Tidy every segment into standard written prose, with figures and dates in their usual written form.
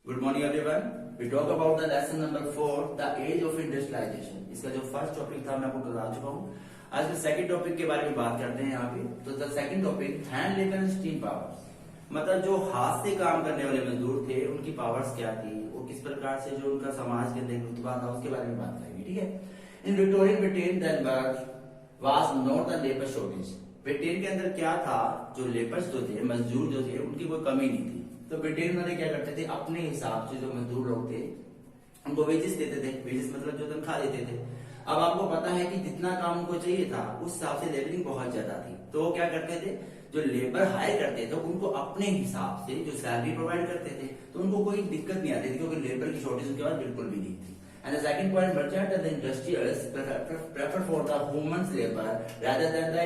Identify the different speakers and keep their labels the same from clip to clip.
Speaker 1: Good morning everyone. We talk about the lesson number 4 the age of industrialization. इसका जो first topic था मैं आपको बता चुका हूँ। आज के सेकंड टॉपिक के बारे में बात करते हैं यहाँ पे। तो the second topic hand labour and steam powers, मतलब जो हाथ से काम करने वाले मजदूर थे उनकी पावर्स क्या थी, वो किस प्रकार से जो उनका समाज के अंदर रुतबा था उसके बारे में बात करेंगे। ठीक है। In Victorian Britain there was not the labour shortage. Britain के अंदर क्या था, जो लेबर्स जो थे, मजदूर जो थे, उनकी कोई कमी नहीं थी। तो ब्रिटेन वाले क्या करते थे, अपने हिसाब से जो मजदूर लोग थे उनको वेजेस देते थे। वेजेस मतलब जो तनख्वाह देते थे। अब आपको पता है कि जितना काम उनको चाहिए था उस हिसाब से लेबरिंग बहुत ज्यादा थी। तो वो क्या करते थे, जो लेबर हायर करते थे उनको अपने हिसाब से जो सैलरी प्रोवाइड करते थे, तो उनको कोई दिक्कत नहीं आती थी, क्योंकि लेबर की शॉर्टेज उनके पास बिल्कुल भी नहीं थी। And the second point, merchant and the industrials prefer for the women's labor rather than the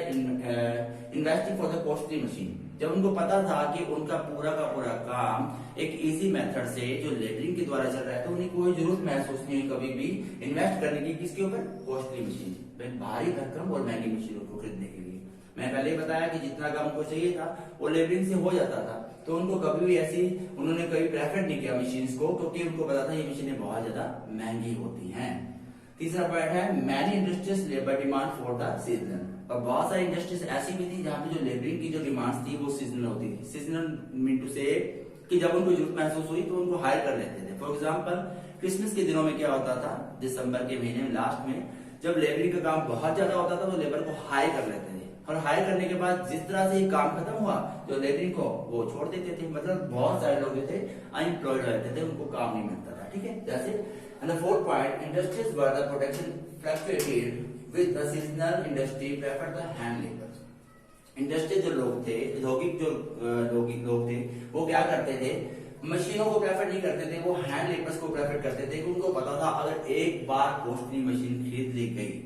Speaker 1: investing for the costly machine. जब उनको पता था कि उनका पूरा का पूरा काम एक इजी मेथड से जो लेबरिंग के द्वारा चल रहा है, तो उन्हें कोई जरूरत महसूस नहीं हुई कभी भी इन्वेस्ट करने की। किसके ऊपर? कॉस्टली मशीन, भारी भरकम और महंगी मशीनों को खरीदने के लिए। मैं पहले ही बताया कि जितना काम उनको चाहिए था वो लेबरिंग से हो जाता था, तो उनको कभी भी ऐसी उन्होंने कभी प्रेफर नहीं किया मशीन्स को, क्योंकि उनको पता था ये मशीनें बहुत ज्यादा महंगी होती हैं। तीसरा पॉइंट है many industries labour demand for the season. और बहुत सारी इंडस्ट्रीज ऐसी भी थी जहाँ पे जो लेबरिंग की जो डिमांड्स थी वो सीजनल होती थी। सीजनल मीन टू से कि जब उनको जरूरत महसूस हुई तो उनको हायर कर लेते थे। फॉर एग्जाम्पल क्रिसमस के दिनों में क्या होता था, दिसंबर के महीने में लास्ट में जब लेबरिंग का काम बहुत ज्यादा होता था तो लेबर को हायर कर लेते थे, और हायर करने के बाद जिस तरह से काम खत्म हुआ जो लेबरिंग को वो छोड़ देते थे। मतलब बहुत सारे लोग थे अनएम्प्लॉयड रहते थे, उनको काम नहीं मिलता था। ठीक है। जैसे and the fourth point, industries where the production fluctuated with the seasonal industry prefer the hand labor. Industry जो लोग थे, औद्योगिक जो लोग थे, वो क्या करते थे, मशीनों को प्रेफर नहीं करते थे, वो हैंड लेबर्स को प्रेफर करते थे। कि उनको पता था अगर एक बार कॉस्टली मशीन खरीद ली गई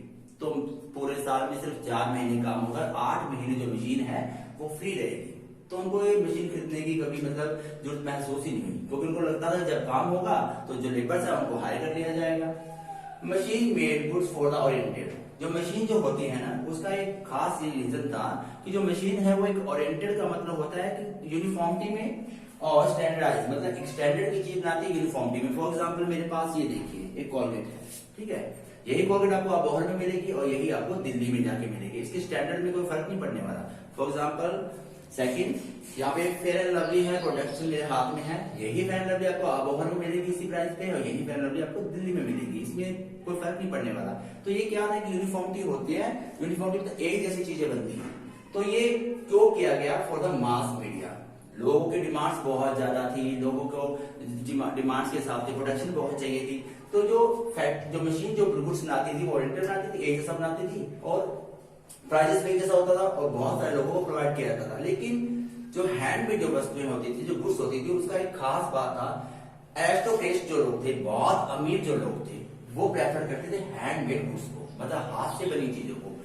Speaker 1: तो पूरे साल में सिर्फ 4 महीने काम होगा, 8 महीने जो मशीन है वो फ्री रहेगी। तो उनको ये मशीन खरीदने की कभी मतलब जरूरत महसूस ही नहीं हुई, क्योंकि उनको लगता था जब काम होगा तो जो लेबर्स है उनको हायर कर लिया जाएगा। Machine made goods for the oriented. जो मशीन जो होती है ना, उसका एक खास ये रीजन था कि जो मशीन है वो एक ओरिएंटेड का मतलब होता है कि यूनिफॉर्मिटी में और स्टैंडर्डाइज, मतलब एक स्टैंडर्ड की चीज बनाती है यूनिफॉर्मिटी में। फॉर एग्जाम्पल मेरे पास ये देखिए एक कॉलगेट है, ठीक है। यही कॉलगेट आपको अबोहर में मिलेगी और यही आपको दिल्ली में जाके मिलेगी। इसके स्टैंडर्ड में कोई फर्क नहीं पड़ने वाला। फॉर एग्जाम्पल सेकंड, यहाँ पे फेयर एंड लवली है, प्रोडक्शन मेरे हाथ में है, यही फेयर एंड लवली आपको अबोहर में मिलेगी इसी प्राइस पे, और यही फेयर एंड लवली आपको दिल्ली में मिलेगी। इसमें कोई फर्क नहीं पड़ने वाला। तो ये क्या है कि यूनिफॉर्मिटी होती है, यूनिफॉर्मिटी तो एक जैसी चीजें बनती है। तो ये क्यों किया गया? For the mass media. लोगों की डिमांड्स बहुत ज्यादा थी, लोगों को डिमांड्स के हिसाब से प्रोडक्शन बहुत चाहिए थी। तो जो मशीन जो गुड्स बनाती थी वो ओरिएंटेड बनाती थी, एक जैसा बनाती थी, और प्राइजेस में जैसा होता था, और बहुत सारे लोगों को प्रोवाइड किया जाता था। लेकिन जो हैंडमेड जो वस्तुएं होती थी, जो गुड्स होती थी, उसका एक खास बात था, एरिस्टोक्रेट्स जो लोग थे, बहुत अमीर जो लोग थे, वो प्रेफर करते थे हैंडमेड गुड्स को, मतलब हाथ से बनी चीजों को।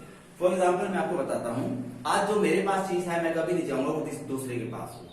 Speaker 1: फॉर एग्जाम्पल मैं आपको बताता हूँ, आज जो मेरे पास चीज है मैं कभी नहीं चाहूंगा वो दूसरे के पास हो।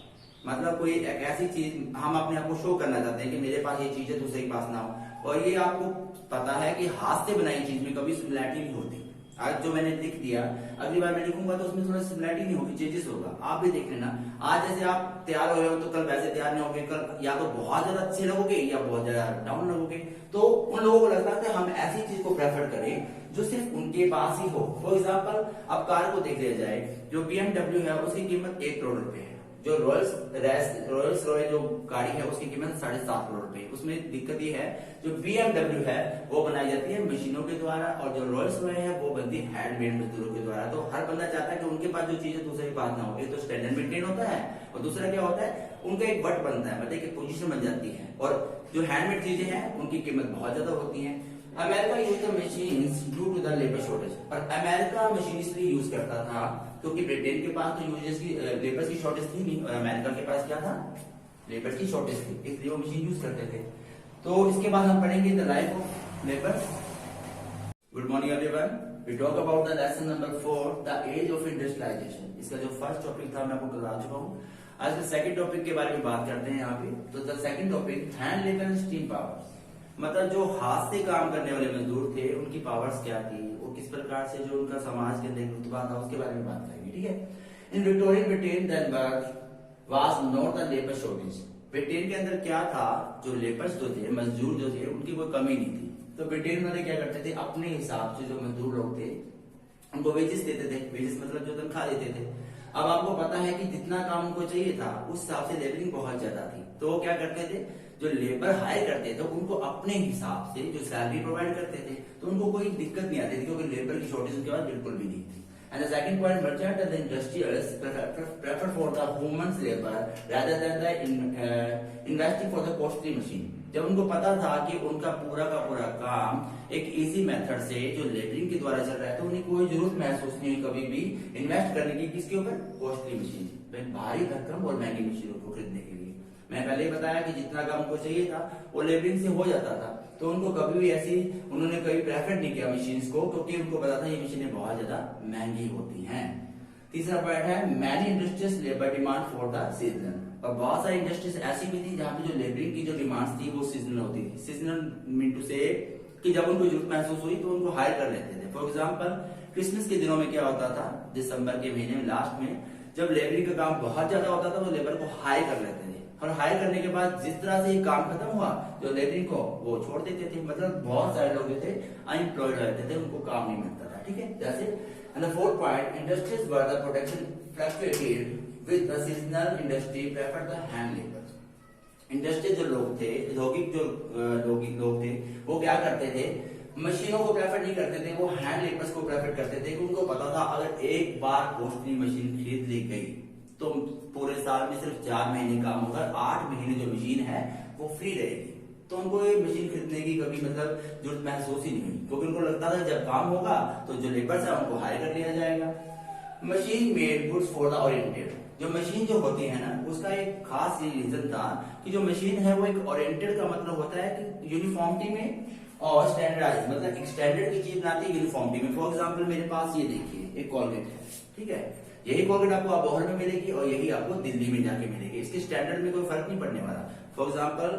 Speaker 1: मतलब कोई एक ऐसी चीज हम अपने आप को शो करना चाहते हैं कि मेरे पास ये चीज है, दूसरे के पास ना हो। और ये आपको पता है कि हाथ से बनाई चीज में कभी सिमिलैरिटी नहीं होती। आज जो मैंने लिख दिया, अगली बार मैं लिखूंगा तो उसमें थोड़ा सिमिलैरिटी नहीं होगी, चेंजेस होगा। आप भी देख लेना, आज जैसे आप तैयार हो रहे हो तो कल वैसे तैयार नहीं होगे, कल या तो बहुत ज्यादा अच्छे लगोगे या बहुत ज्यादा डाउन लगोगे। तो उन लोगों को लगता है कि हम ऐसी चीज को प्रेफर करें जो सिर्फ उनके पास ही हो। फॉर एग्जाम्पल अब कार को देख लिया जाए, जो BMW है उसकी कीमत 1 करोड़ रुपए है। जो रॉयल्स रॉय जो गाड़ी है उसकी कीमत 7.5 करोड़ रुपए। उसमें दिक्कत ये है, जो BMW है वो बनाई जाती है मशीनों के द्वारा, और जो रॉयल्स रॉय है वो बनती है हैंडमेड मजदूरों के द्वारा। तो हर बंदा चाहता है कि उनके पास जो चीज है दूसरे के पास ना हो। एक तो स्टैंडर्ड मेंटेन होता है, और दूसरा क्या होता है, उनका एक वट बनता है, मतलब एक पोजीशन बन जाती है। और जो हैंडमेड चीजें हैं उनकी कीमत बहुत ज्यादा होती है। America use the machines due to the labour shortage. और अमेरिका मशीन इसलिए यूज करता था क्योंकि ब्रिटेन के पास तो यूजर्स की लेबर की शॉर्टेज थी नहीं, और अमेरिका के पास क्या था, लेबर की शॉर्टेज थी, इसलिए वो मशीन यूज करते थे। तो इसके बाद हम पढ़ेंगे the life of labour. Good morning everyone. We talk about the lesson number 4 the age of industrialization. इसका जो फर्स्ट टॉपिक था मैं आपको बता चुका हूँ। आज के सेकंड टॉपिक के बारे में बात करते हैं यहाँ पे। तो the second topic hand labour and steam powers, मतलब जो हाथ से काम करने वाले मजदूर थे उनकी पावर्स क्या थी, वो किस प्रकार से जो उनका समाज के अंदर रुतबा था उसके बारे में बात करेंगे। ठीक है। In Victorian Britain there was not the labour shortage. Britain के अंदर क्या था, जो लेबर्स जो थे, मजदूर जो थे, उनकी कोई कमी नहीं थी। तो ब्रिटेन वाले क्या करते थे, अपने हिसाब से जो मजदूर लोग थे उनको वेजेस देते थे। वेजेस मतलब जो तनख्वाह देते थे। अब आपको पता है कि जितना काम उनको चाहिए था उस हिसाब से लेबरिंग बहुत ज्यादा थी। तो वो क्या करते थे, जो लेबर हायर करते थे उनको अपने हिसाब से जो सैलरी प्रोवाइड करते थे, तो उनको कोई दिक्कत नहीं आती थी, क्योंकि लेबर की शॉर्टेज उनके पास बिल्कुल भी नहीं थी। And the second point, merchant and the industrials prefer for the women's labor rather than the investing for the costly machine. जब उनको पता था कि उनका पूरा का पूरा काम एक इजी मेथड से जो लेबरिंग के द्वारा चल रहा है, तो उन्हें कोई जरूरत महसूस नहीं हुई कभी भी इन्वेस्ट करने की, किसके ऊपर, कॉस्टली मशीन, भारी भरकम और महंगी मशीनों को खरीदने के लिए। मैं पहले ही बताया कि जितना काम उनको चाहिए था वो लेबरिंग से हो जाता था, तो उनको कभी भी ऐसी उन्होंने कभी प्रेफर नहीं किया मशीन्स को, क्योंकि उनको पता था ये मशीनें बहुत ज्यादा महंगी होती हैं। तीसरा पॉइंट है, many industries labour demand for the season. और बहुत सारी इंडस्ट्रीज ऐसी भी थी जहां पे जो लेबरिंग की जो डिमांड्स थी वो सीजनल होती थी। सीजनल मीन टू से कि जब उनको जरूरत महसूस हुई तो उनको हायर कर लेते थे। फॉर एग्जाम्पल क्रिसमस के दिनों में क्या होता था, दिसंबर के महीने में लास्ट में जब लेबरिंग का काम बहुत ज्यादा होता था तो लेबर को हायर कर लेते थे, और हायर करने के बाद जिस तरह से ये काम खत्म हुआ जो लेबरिंग को वो छोड़ देते थे। मतलब बहुत सारे लोग जो थे अनएम्प्लॉयड रहते थे, उनको काम नहीं मिलता था। ठीक है, जैसे and the fourth point, industries were the production fluctuated with the seasonal industry prefer the hand labour. Industry जो लोग थे, औद्योगिक जो लोग थे, वो क्या करते थे, मशीनों को प्रेफर नहीं करते थे, वो हैंड लेबर्स को प्रेफर करते थे। क्योंकि उनको पता था अगर एक बार कॉस्टली मशीन खरीद ली गई तो पूरे साल में सिर्फ 4 महीने काम होगा, 8 महीने जो मशीन है वो फ्री रहेगी। तो उनको ये मशीन खरीदने की कभी मतलब जरूरत महसूस ही नहीं हुई, क्योंकि उनको लगता था जब काम होगा तो जो लेबर्स है उनको हायर कर लिया जाएगा। Machine made goods for the oriented. जो मशीन जो होती है ना, उसका एक खास ये रीजन था कि जो मशीन है वो एक ओरिएंटेड का मतलब होता है कि यूनिफॉर्मिटी में और स्टैंडर्डाइज, मतलब एक स्टैंडर्ड की चीज बनाती है यूनिफॉर्मिटी में। फॉर एग्जांपल मेरे पास ये देखिए एक कॉलगेट है, ठीक है, यही कॉलगेट आपको अबोहर में मिलेगी और यही आपको दिल्ली में जाके मिलेगी। इसके स्टैंडर्ड में कोई फर्क नहीं पड़ने वाला। फॉर एग्जांपल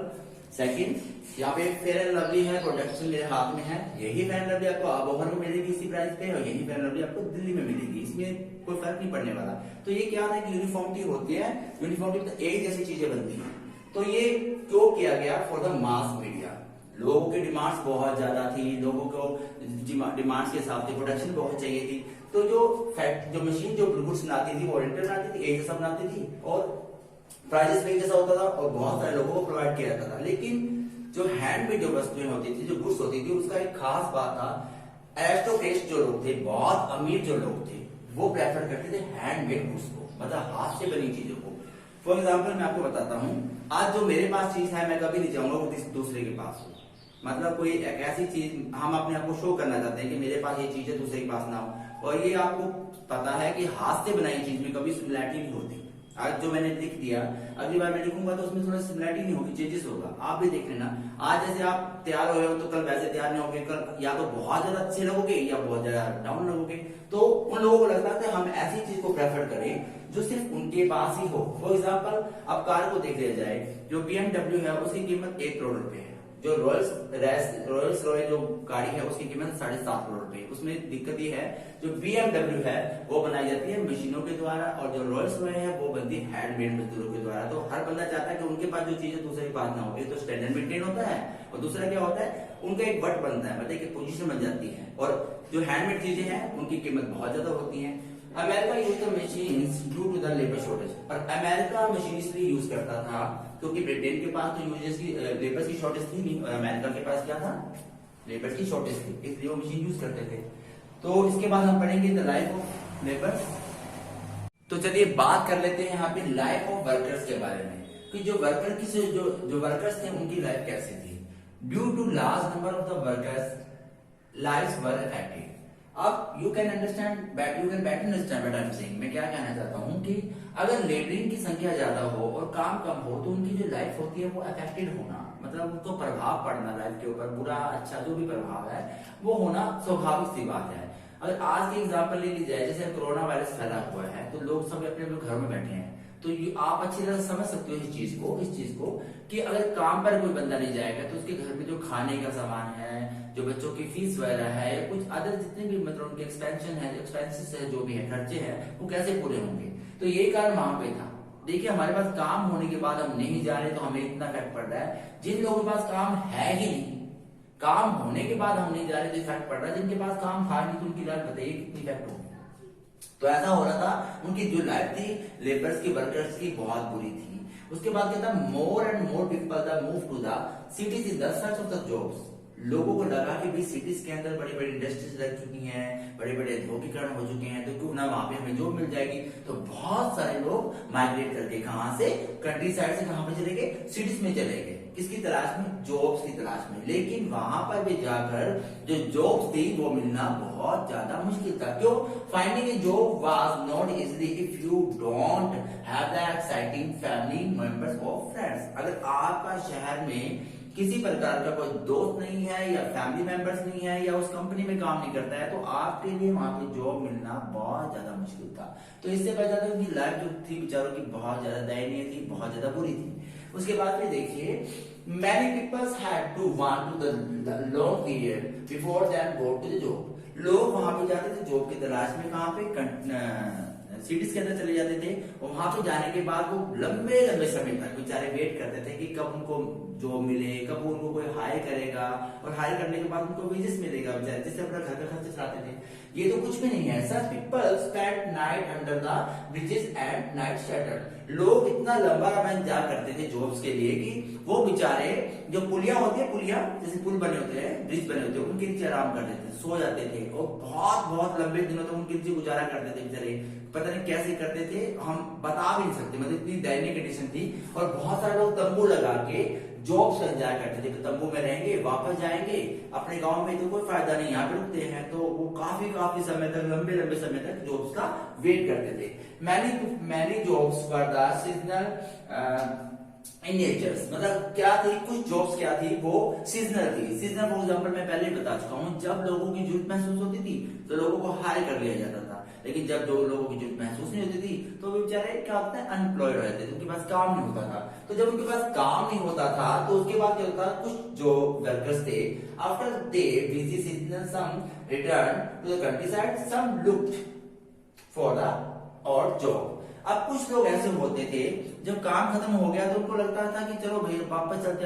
Speaker 1: सेकंड, यहाँ पे फेयर एंड लवली है, प्रोडक्शन मेरे हाथ में है, यही फेयर एंड लवली आपको अबोहर में मिलेगी इसी प्राइस पे, और यही फेयर एंड लवली आपको दिल्ली में मिलेगी, इसमें कोई फर्क नहीं पड़ने वाला। तो ये क्या है कि यूनिफॉर्मिटी होती है, यूनिफॉर्मिटी तो एक जैसी चीजें बनती है। तो ये क्यों किया गया, फॉर द मास मीडिया। लोगों की डिमांड्स बहुत ज्यादा थी, लोगों को डिमांड्स के हिसाब से प्रोडक्शन बहुत चाहिए थी। तो जो मशीन जो गुड्स बनाती थी वो ओरिएंटेड बनाती थी, एक जैसा बनाती थी, और प्राइसेस में जैसा होता था, और बहुत सारे लोगों को प्रोवाइड किया जाता था। लेकिन जो हैंडमेड जो वस्तुएं होती थी, जो गुड्स होती थी, उसका एक खास बात था, एरिस्टोक्रेट्स जो लोग थे, बहुत अमीर जो लोग थे, वो प्रेफर करते थे हैंडमेड गुड्स को, मतलब हाथ से बनी चीजों को। फॉर एग्जाम्पल मैं आपको बताता हूँ, आज जो मेरे पास चीज है मैं कभी नहीं चाहूंगा वो दूसरे के पास हो। मतलब कोई एक ऐसी चीज हम अपने आप को शो करना चाहते हैं कि मेरे पास ये चीज है, दूसरे के पास ना हो। और ये आपको पता है कि हाथ से बनाई चीज में कभी सिमिलैरिटी नहीं होती। आज जो मैंने लिख दिया, अगली बार मैं लिखूंगा तो उसमें थोड़ा सिमिलैरिटी नहीं होगी, चेंजेस होगा। आप भी देख लेना, आज जैसे आप तैयार हो तो कल वैसे तैयार नहीं होगे, कल या तो बहुत ज्यादा अच्छे लगोगे या बहुत ज्यादा डाउन लगोगे। तो उन लोगों को लगता है कि हम ऐसी चीज को प्रेफर करें जो सिर्फ उनके पास ही हो। फॉर एग्जाम्पल अब कार को देख लिया जाए, जो BMW है उसकी कीमत 1 करोड़ रुपए है, जो रॉयल्स रॉय जो गाड़ी है उसकी कीमत 7.5 करोड़ रुपए। उसमें दिक्कत ये है, जो BMW है वो बनाई जाती है मशीनों के द्वारा, और जो रॉयल्स रॉय है वो बनती है हैंडमेड मजदूरों के द्वारा। तो हर बंदा चाहता है कि उनके पास जो चीज है दूसरे के पास ना हो। एक तो स्टैंडर्ड मेंटेन होता है, और दूसरा क्या होता है, उनका एक वट बनता है, मतलब एक पोजीशन बन जाती है। और जो हैंडमेड चीजें हैं उनकी कीमत बहुत ज्यादा होती है। America use the machines due to the labour shortage. और अमेरिका मशीन इसलिए यूज करता था क्योंकि ब्रिटेन के पास तो यूजर्स की लेबर की शॉर्टेज थी नहीं, और अमेरिका के पास क्या था, लेबर की शॉर्टेज थी, इसलिए वो मशीन यूज करते थे। तो इसके बाद हम पढ़ेंगे द लाइफ ऑफ लेबर। तो चलिए बात कर लेते हैं यहाँ पे लाइफ ऑफ वर्कर्स के बारे में, कि जो वर्कर की जो वर्कर्स थे उनकी लाइफ कैसी थी। Due to large number of the workers lives were affected. अब you can better understand what I am saying. मैं क्या कहना चाहता हूँ कि अगर लेबरिंग की संख्या ज्यादा हो और काम कम हो तो उनकी जो लाइफ होती है वो अफेक्टेड होना, मतलब उनको प्रभाव पड़ना लाइफ के ऊपर, बुरा अच्छा जो भी प्रभाव है वो होना स्वाभाविक सी बात है। अगर आज की एग्जांपल ले ली जाए, जैसे कोरोना वायरस फैला हुआ है तो लोग सब अपने अपने घर में बैठे हैं, तो ये आप अच्छी तरह समझ सकते हो इस चीज को कि अगर काम पर कोई बंदा नहीं जाएगा तो उसके घर में जो खाने का सामान है, जो बच्चों की फीस वगैरह है, या कुछ अदर जितने भी मतलब उनके एक्सपेंसेस है, जो भी है खर्चे हैं, वो कैसे पूरे होंगे। तो यही कारण वहां पे था। देखिए हमारे पास काम होने के बाद हम नहीं जा रहे तो हमें इतना इफेक्ट पड़ रहा है। जिन लोगों के पास काम है ही नहीं, काम होने के बाद हम नहीं जा रहे तो इफेक्ट पड़ रहा है। जिनके पास काम था नहीं तो उनकी लाइफ बताइए कितनी इफेक्ट होगी। तो ऐसा हो रहा था, उनकी जो लाइफ थी लेबर्स की, वर्कर्स की, बहुत बुरी थी। उसके बाद क्या था, more and more people the move to the cities in the search of the jobs. लोगों को लगा कि भाई सिटीज के अंदर बड़ी बड़ी इंडस्ट्रीज लग चुकी हैं, बड़े बड़े औद्योगिकरण हो चुके हैं, तो क्यों ना वहां पे हमें जॉब मिल जाएगी। तो बहुत सारे लोग माइग्रेट करके कहां से, कंट्री साइड से कहां पे चले गए, सिटीज में चले गए। किसकी तलाश में, जॉब्स की तलाश में। लेकिन वहां पर भी जाकर जो जॉब्स थी वो मिलना बहुत ज्यादा मुश्किल था। क्यों? Finding A job was not easily if you don't have the exciting family members और फ्रेंड्स। अगर आपका शहर में किसी प्रकार का कोई दोस्त नहीं है या फैमिली मेंबर्स नहीं है या उस कंपनी में काम नहीं करता है तो आपके लिए वहां पे जॉब मिलना बहुत ज्यादा मुश्किल था। तो इससे पता चलता है उनकी लाइफ जो थी बेचारों की बहुत ज्यादा दयनीय थी, बहुत ज्यादा बुरी थी। उसके बाद में देखिए, many people had to want to the long period before them go to the job। लोग वहां पे जाते थे जॉब की तलाश में, कहां पे, सिटीज के अंदर चले जाते थे। और वहां पे जाने के बाद वो लंबे लंबे समय तक बेचारे वेट करते थे कि कब उनको जॉब मिले, कब उनको कोई हायर करेगा, और हायर करने के बाद उनको वेजेस मिलेगा बेचारे, जिससे अपना घर का खर्च चलाते थे। ये तो कुछ भी नहीं है। Such people spend night under the bridges and night shelter. लोग इतना लंबा लाइन जा करते थे जॉब्स के लिए कि वो बेचारे जो पुलिया होती है, पुलिया जैसे पुल बने होते हैं, ब्रिज बने होते हैं, उनके नीचे आराम करते थे, सो जाते थे और बहुत बहुत लंबे दिनों तक उनके नीचे गुजारा करते थे बेचारे। पता नहीं कैसे करते थे, हम बता भी नहीं सकते, मतलब इतनी दयनीय कंडीशन थी। और बहुत सारे लोग तंबू लगा के जॉब्स का एंजॉय करते थे, तंबू में रहेंगे, वापस जाएंगे अपने गांव में, तो कोई फायदा नहीं, यहाँ पे रुकते हैं। तो वो काफी समय तक, लंबे लंबे समय तक जॉब्स का वेट करते थे। Many jobs were the seasonal in nature's. मतलब क्या थी, कुछ जॉब्स क्या थी, वो सीजनल थी। सीजनल फॉर एग्जांपल मैं पहले ही बता चुका हूँ, जब लोगों की जरूरत महसूस होती थी तो लोगों को हायर कर लिया जाता था। लेकिन जब जो लोगों की जरूरत महसूस नहीं होती थी तो वे बेचारे क्या होता है, अनएम्प्लॉयड रहते थे, उनके पास काम नहीं होता था। तो जब उनके पास काम नहीं होता था तो उसके बाद क्या होता, कुछ जो वर्कर्स थे, after the busy season some return to the country side, some looked for the other job. अब कुछ लोग ऐसे होते थे जब काम खत्म हो गया तो उनको लगता था कि चलो भाई वापस चलते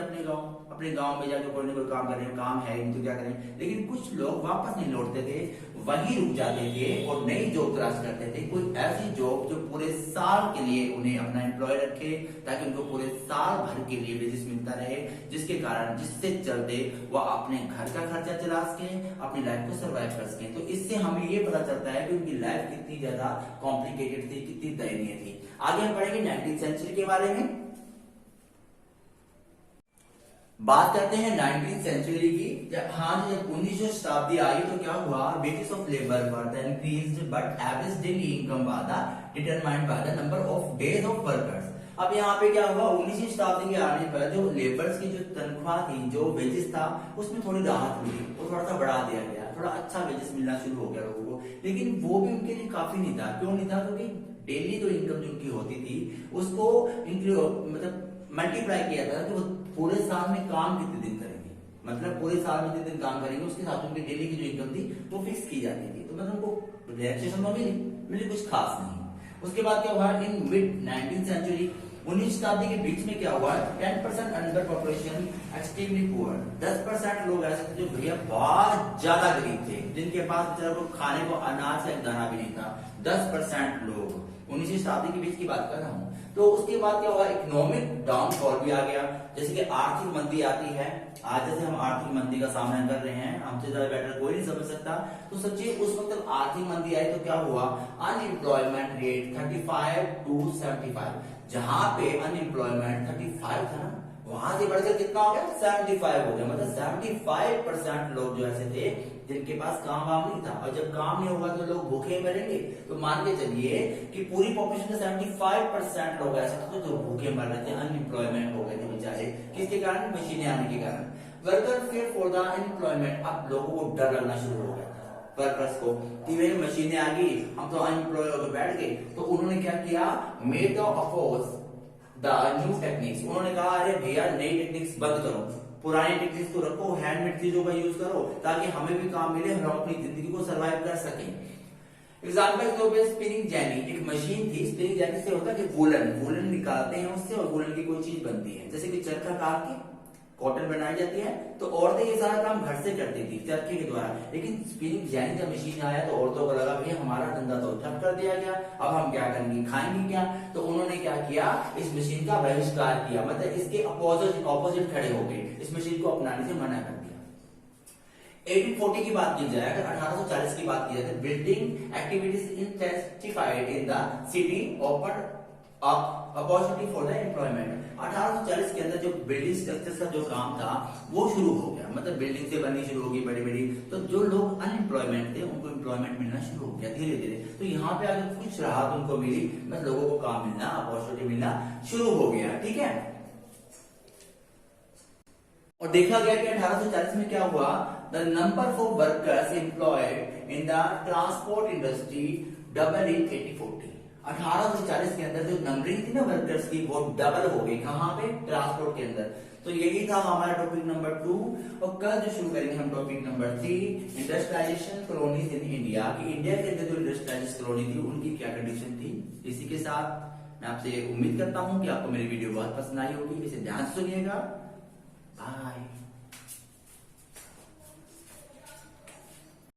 Speaker 1: अपने गांव में जाके कोई ना कोई काम करें, काम है नहीं तो क्या करें। लेकिन कुछ लोग वापस नहीं लौटते थे, वहीं रुक जाते थे और नई जॉब तलाश करते थे। कोई ऐसी जॉब जो पूरे साल के लिए उन्हें अपना एम्प्लॉय रखे, ताकि उनको पूरे साल भर के लिए वेजेस मिलता रहे, जिससे चलते वह अपने घर का खर्चा चला सके, अपनी लाइफ को सर्वाइव कर सके। तो इससे हमें ये पता चलता है कि उनकी लाइफ कितनी ज्यादा कॉम्प्लिकेटेड थी, कितनी दयनीय थी। आगे हम पढ़ेंगे 19वीं सेंचुरी के बारे में। बात करते हैं 19वीं सेंचुरी की। जब 19वीं शताब्दी आई तो क्या हुआ, wages of labour were then increased but average daily income was determined by the number of days of workers. अब यहाँ पे क्या हुआ, 19वीं शताब्दी के आने पर जो लेबर्स की जो तनख्वाह थी, जो वेजेस था, उसमें थोड़ी राहत मिली और थोड़ा सा बढ़ा दिया गया, थोड़ा अच्छा वेजेस मिलना शुरू हो गया लोगों को। लेकिन वो भी उनके लिए काफी नहीं था। क्यों नहीं था? क्योंकि डेली जो इनकम जो उनकी होती थी उसको मतलब मल्टीप्लाई किया था कि वो पूरे साल में काम कितने दिन करेंगे, मतलब पूरे साल में जितने दिन काम करेंगे उसके साथ उनकी डेली की जो इनकम थी वो फिक्स की जाती थी। तो मतलब उनको रिलैक्सेशन में मिली कुछ खास नहीं। उसके बाद क्या हुआ, इन मिड 19वीं सेंचुरी, 19वीं शताब्दी के बीच में क्या हुआ, 10% अंडर पॉपुलेशन एक्सट्रीमली पुअर। 10% लोग ऐसे थे जो भैया बहुत ज्यादा गरीब थे, जिनके पास बेचारे को खाने को अनाज का दाना भी नहीं था। 10% लोग 19वीं शताब्दी के बीच की बात कर रहा हूँ। तो उसके बाद क्या हुआ, इकोनॉमिक डाउनफॉल भी आ गया। जैसे कि आर्थिक मंदी आती है, आज जैसे हम आर्थिक मंदी का सामना कर रहे हैं, हमसे ज्यादा बेटर कोई नहीं समझ सकता। तो सच्ची उस वक्त आर्थिक मंदी आई तो क्या हुआ, अनएम्प्लॉयमेंट रेट 35 to 75। जहां पे अनएम्प्लॉयमेंट 35 था ना, वहां से बढ़कर कितना हो गया, 75 हो गया। मतलब 75% लोग जो ऐसे थे जिनके पास काम वाम नहीं था। और जब काम नहीं होगा तो लोग भूखे मरेंगे। तो मान के चलिए कि पूरी पॉपुलेशन में 75% लोग ऐसे थे जो भूखे मर रहे थे, अनएम्प्लॉयमेंट हो गए थे बेचारे। किसके कारण? मशीनें आने के कारण। Worker fair for the unemployment. अब लोगों को डर लगना शुरू हो गया था वर्कर्स को कि भाई मशीनें आ गई, हम तो अनएम्प्लॉय होकर बैठ गए। तो उन्होंने क्या किया, made the oppose the new techniques. उन्होंने कहा अरे भैया नई टेक्निक्स बंद करो, पुरानी टेक्निक्स को रखो, हैंडमेड चीजों का यूज करो ताकि हमें भी काम मिले, हम अपनी जिंदगी को सर्वाइव कर सकें। एग्जाम्पल के तौर पे स्पिनिंग जेनी, एक मशीन थी। स्पिनिंग जेनी से होता है कि वूलन निकालते हैं उससे और वूलन की कोई चीज बनती है, जैसे कि चरखा काट के कॉटन बनाई जाती है। तो औरतें ये सारा काम घर से करती थी चरखे के द्वारा। लेकिन स्पिनिंग जेनी जब मशीन आया तो औरतों को लगा भैया हमारा धंधा तो ठप कर दिया गया, अब हम क्या करेंगे, खाएंगे क्या। तो उन्होंने क्या किया, इस मशीन का बहिष्कार किया, मतलब इसके ऑपोजिट खड़े हो गए, इस मशीन को अपनाने से मना कर दिया। 1840 की बात की जाए, अगर 1840 की बात की जाए तो building activities intensified in the city, open opportunity for the employment. 1840 के अंदर जो बिल्डिंग स्ट्रक्चर का जो काम था वो शुरू हो गया, मतलब बिल्डिंग से बननी शुरू होगी बड़ी बड़ी। तो जो लोग अनएम्प्लॉयमेंट थे उनको एम्प्लॉयमेंट मिलना शुरू हो गया धीरे धीरे। तो यहाँ पे अगर कुछ राहत उनको मिली, मतलब लोगों को काम मिलना, अपॉर्चुनिटी मिलना शुरू हो गया, ठीक है। और देखा गया कि 1840 में क्या हुआ, the number of workers employed in the transport industry double in 1840। 1840 के अंदर जो नंबरिंग थी ना वर्कर्स की वो डबल हो गई, कहां पे, ट्रांसपोर्ट के अंदर। तो यही था हमारा टॉपिक नंबर 2। और कल जो शुरू करेंगे हम topic number 3, industrialization colonies in India, कि इंडिया के अंदर जो इंडस्ट्रियलाइजेशन कॉलोनी थी उनकी क्या कंडीशन थी। इसी के साथ मैं आपसे उम्मीद करता हूं कि आपको मेरी वीडियो बहुत पसंद आई होगी। इसे ध्यान से सुनिएगा। बाय।